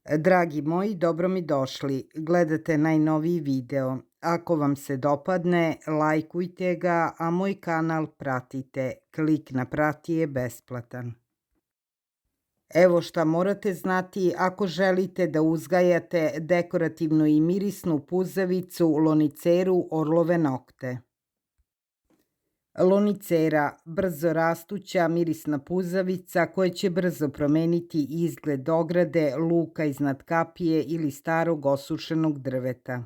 Dragi moji, dobro mi došli. Gledate najnoviji video. Ako vam se dopadne, lajkujte ga, a moj kanal pratite. Klik na prati je besplatan. Evo šta morate znati ako želite da uzgajate dekorativnu i mirisnu puzavicu Loniceru orlove nokte. Lonicera, brzo rastuća mirisna puzavica koja će brzo promeniti izgled ograde, luka iznad kapije ili starog osušenog drveta.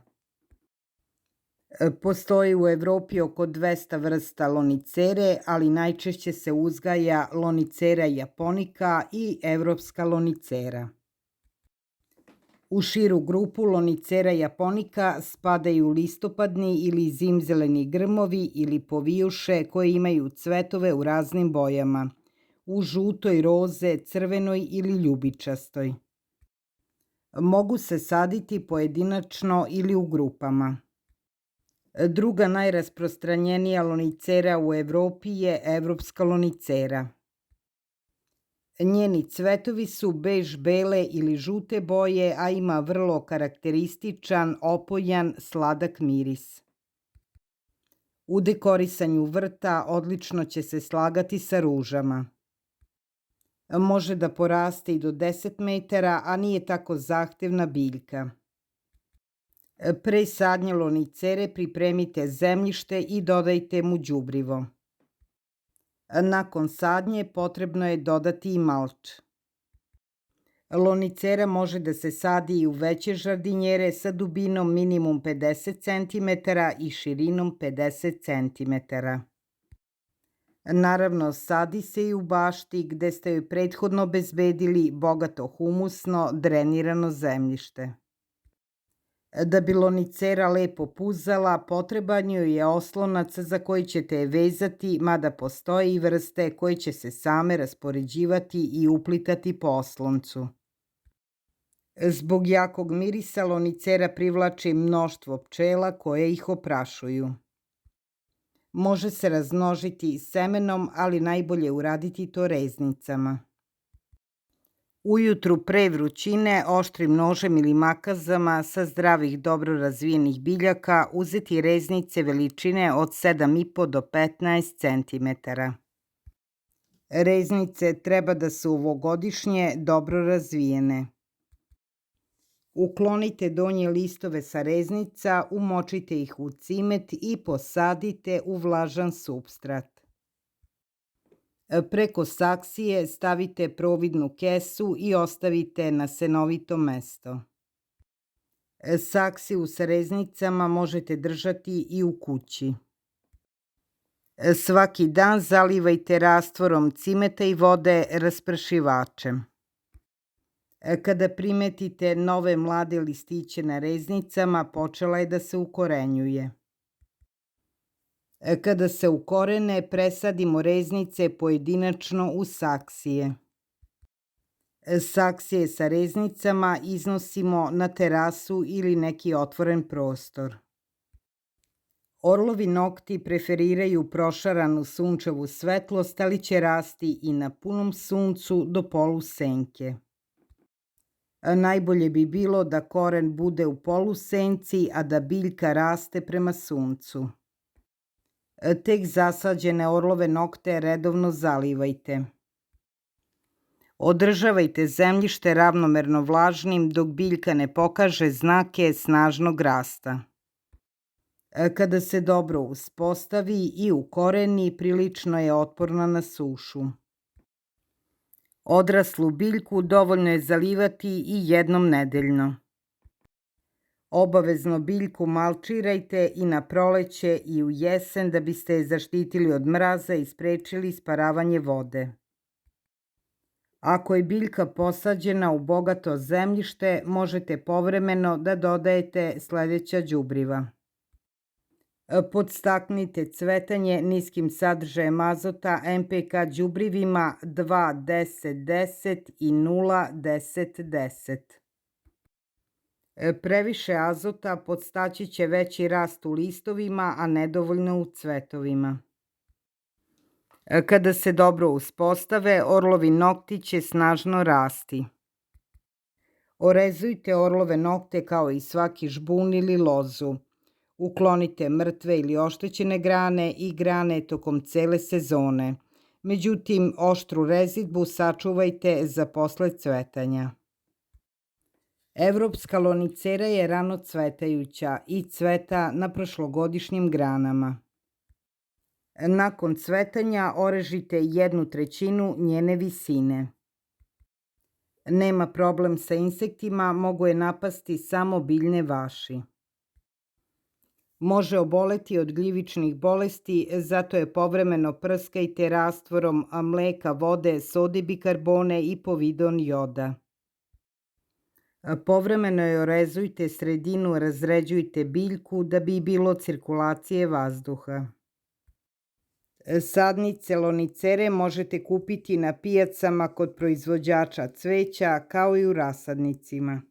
Postoji u Evropi oko 200 vrsta lonicere, ali najčešće se uzgaja Lonicera japonica i evropska lonicera. U širu grupu Lonicera japonica spadaju listopadni ili zimzeleni grmovi ili povijuše koje imaju cvetove u raznim bojama, u žutoj, roze, crvenoj ili ljubičastoj. Mogu se saditi pojedinačno ili u grupama. Druga najrasprostranjenija lonicera u Evropi je evropska lonicera. Njeni cvetovi su bež-bele ili žute boje, a ima vrlo karakterističan, opojan, sladak miris. U dekorisanju vrta odlično će se slagati sa ružama. Može da poraste i do 10 metara, a nije tako zahtevna biljka. Pre sadnje lonicere pripremite zemljište i dodajte mu đubrivo. Nakon sadnje potrebno je dodati i malč. Lonicera može da se sadi i u veće žardinjere sa dubinom minimum 50 cm i širinom 50 cm. Naravno, sadi se i u bašti gde ste joj prethodno obezbedili bogato humusno, drenirano zemljište. Da bi lonicera lepo puzala, potreban joj je oslonac za koji ćete je vezati, mada postoje i vrste koje će se same raspoređivati i uplitati po osloncu. Zbog jakog mirisa lonicera privlači mnoštvo pčela koje ih oprašuju. Može se razmnožiti semenom, ali najbolje uraditi to reznicama. Ujutru pre vrućine oštrim nožem ili makazama sa zdravih dobro razvijenih biljaka uzeti reznice veličine od 7,5 do 15 cm. Reznice treba da su ovogodišnje dobro razvijene. Uklonite donje listove sa reznica, umočite ih u cimet i posadite u vlažan supstrat. Preko saksije stavite providnu kesu i ostavite na senovito mesto. Saksiju sa reznicama možete držati i u kući. Svaki dan zalivajte rastvorom cimeta i vode raspršivačem. Kada primetite nove mlade listiće na reznicama, počela je da se ukorenjuje. Kada se ukorene, presadimo reznice pojedinačno u saksije. Saksije sa reznicama iznosimo na terasu ili neki otvoren prostor. Orlovi nokti preferiraju prošaranu sunčevu svetlost, ali će rasti i na punom suncu do polusenke. Najbolje bi bilo da koren bude u polusenci, a da biljka raste prema suncu. Tek zasađene orlove nokte redovno zalivajte. Održavajte zemljište ravnomerno vlažnim dok biljka ne pokaže znake snažnog rasta. Kada se dobro uspostavi i ukoreni, prilično je otporna na sušu. Odraslu biljku dovoljno je zalivati i jednom nedeljno. Obavezno biljku malčirajte i na proleće i u jesen da biste je zaštitili od mraza i sprečili isparavanje vode. Ako je biljka posađena u bogato zemljište, možete povremeno da dodajete sledeća đubriva. Podstaknite cvetanje niskim sadržajem azota NPK đubrivima 2-10-10 i 0-10-10. Previše azota podstaći će veći rast u listovima, a nedovoljno u cvetovima. Kada se dobro uspostave, orlovi nokti će snažno rasti. Orezujte orlove nokte kao i svaki žbun ili lozu. Uklonite mrtve ili oštećene grane i grane tokom cele sezone. Međutim, oštru rezidbu sačuvajte za posle cvetanja. Evropska lonicera je rano cvetajuća i cveta na prošlogodišnjim granama. Nakon cvetanja orežite 1/3 njene visine. Nema problem sa insektima, mogu je napasti samo biljne vaši. Može oboleti od gljivičnih bolesti, zato je povremeno prskajte rastvorom mleka, vode, sode bikarbone i povidon joda. Povremeno je orezujte sredinu, razređujte biljku da bi bilo cirkulacije vazduha. Sadnice lonicere možete kupiti na pijacama kod proizvođača cveća kao i u rasadnicima.